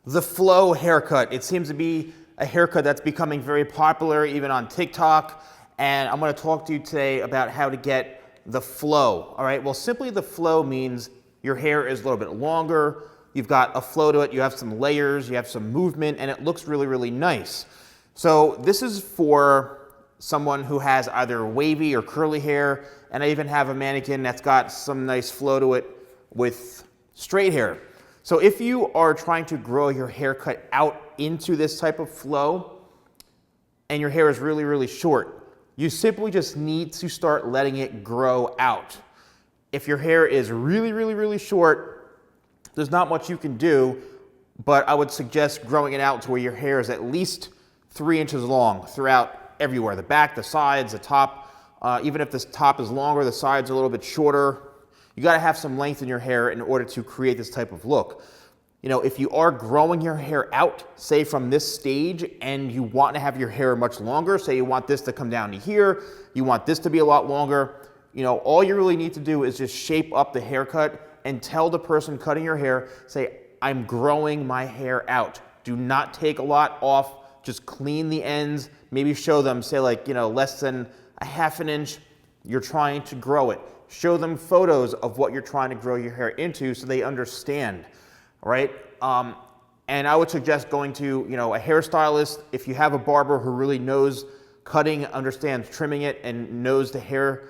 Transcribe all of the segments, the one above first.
The flow haircut. It seems to be a haircut that's becoming very popular even on TikTok. And I'm going to talk to you today about how to get the flow. All right. Well, simply the flow means your hair is a little bit longer. You've got a flow to it. You have some layers. You have some movement, and it looks really, really nice. So this is for someone who has either wavy or curly hair. And I even have a mannequin that's got some nice flow to it with straight hair. So if you are trying to grow your haircut out into this type of flow and your hair is really, really short, you simply just need to start letting it grow out. If your hair is really, really, really short, there's not much you can do, but I would suggest growing it out to where your hair is at least 3 inches long throughout everywhere, the back, the sides, the top. Even if this top is longer, the sides are a little bit shorter. You got to have some length in your hair in order to create this type of look. You know, if you are growing your hair out, say from this stage, and you want to have your hair much longer, say you want this to come down to here, you want this to be a lot longer, you know, all you really need to do is just shape up the haircut and tell the person cutting your hair, say, I'm growing my hair out. Do not take a lot off, just clean the ends, maybe show them, say like, you know, less than a ½ an inch, you're trying to grow it. Show them photos of what you're trying to grow your hair into so they understand, right? And I would suggest going to, you know, a hairstylist. If you have a barber who really knows cutting, understands trimming it, and knows the hair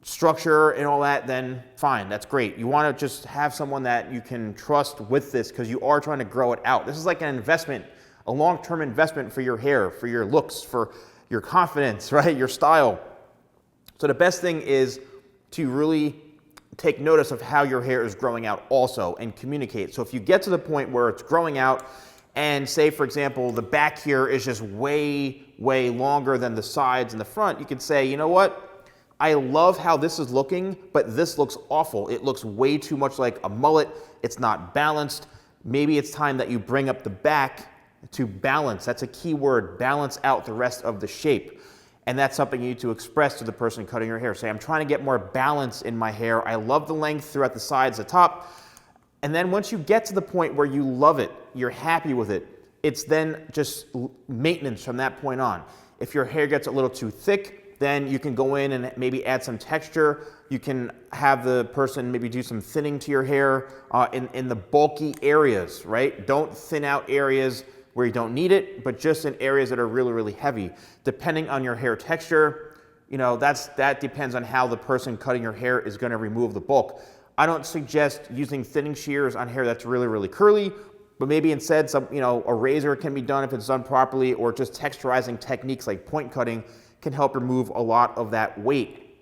structure and all that, then fine, that's great. You want to just have someone that you can trust with this because you are trying to grow it out. This is like an investment, a long-term investment for your hair, for your looks, for your confidence, right? Your style. So the best thing is to really take notice of how your hair is growing out also and communicate. So if you get to the point where it's growing out and say, for example, the back here is just way, way longer than the sides and the front, you could say, you know what? I love how this is looking, but this looks awful. It looks way too much like a mullet. It's not balanced. Maybe it's time that you bring up the back to balance. That's a key word, balance out the rest of the shape. And that's something you need to express to the person cutting your hair. Say, I'm trying to get more balance in my hair. I love the length throughout the sides, the top. And then once you get to the point where you love it, you're happy with it, it's then just maintenance from that point on. If your hair gets a little too thick, then you can go in and maybe add some texture. You can have the person maybe do some thinning to your hair in the bulky areas, right? Don't thin out areas where you don't need it, but just in areas that are really, really heavy. Depending on your hair texture, you know, that depends on how the person cutting your hair is gonna remove the bulk. I don't suggest using thinning shears on hair that's really, really curly, but maybe instead some, you know, a razor can be done if it's done properly, or just texturizing techniques like point cutting can help remove a lot of that weight.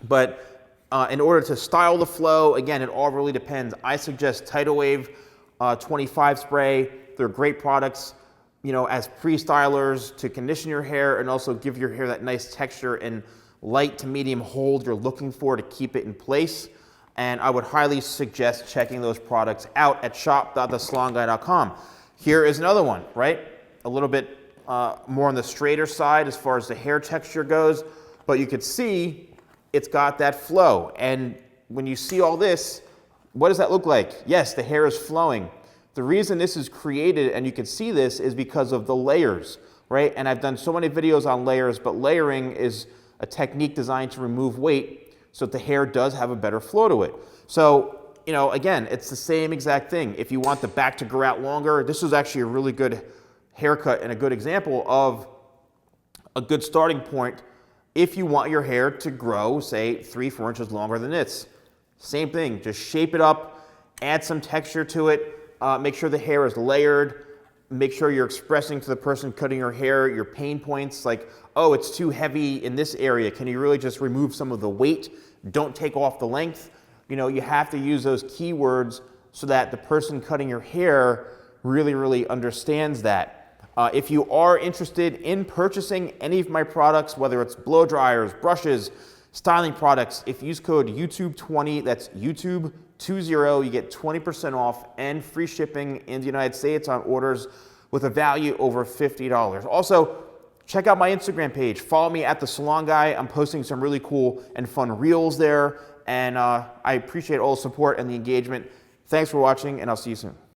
But in order to style the flow, again, it all really depends. I suggest Tidal Wave 25 spray. They're great products, you know, as pre-stylers to condition your hair and also give your hair that nice texture and light to medium hold you're looking for to keep it in place. And I would highly suggest checking those products out at shop.thesalonguy.com. Here is another one, right? A little bit more on the straighter side as far as the hair texture goes, but you could see it's got that flow. And when you see all this, what does that look like? Yes, the hair is flowing. The reason this is created, and you can see this, is because of the layers, right? And I've done so many videos on layers, but layering is a technique designed to remove weight so that the hair does have a better flow to it. So, you know, again, it's the same exact thing. If you want the back to grow out longer, this is actually a really good haircut and a good example of a good starting point if you want your hair to grow, say, 3-4 inches longer than this. Same thing, just shape it up, add some texture to it, make sure the hair is layered, make sure you're expressing to the person cutting your hair your pain points, like, oh, it's too heavy in this area. Can you really just remove some of the weight? Don't take off the length. You know, you have to use those keywords so that the person cutting your hair really, really understands that. If you are interested in purchasing any of my products, whether it's blow dryers, brushes, styling products, if you use code YouTube20, that's YouTube20, you get 20% off and free shipping in the United States on orders with a value over $50. Also, check out my Instagram page. Follow me at TheSalonGuy. I'm posting some really cool and fun reels there, and I appreciate all the support and the engagement. Thanks for watching, and I'll see you soon.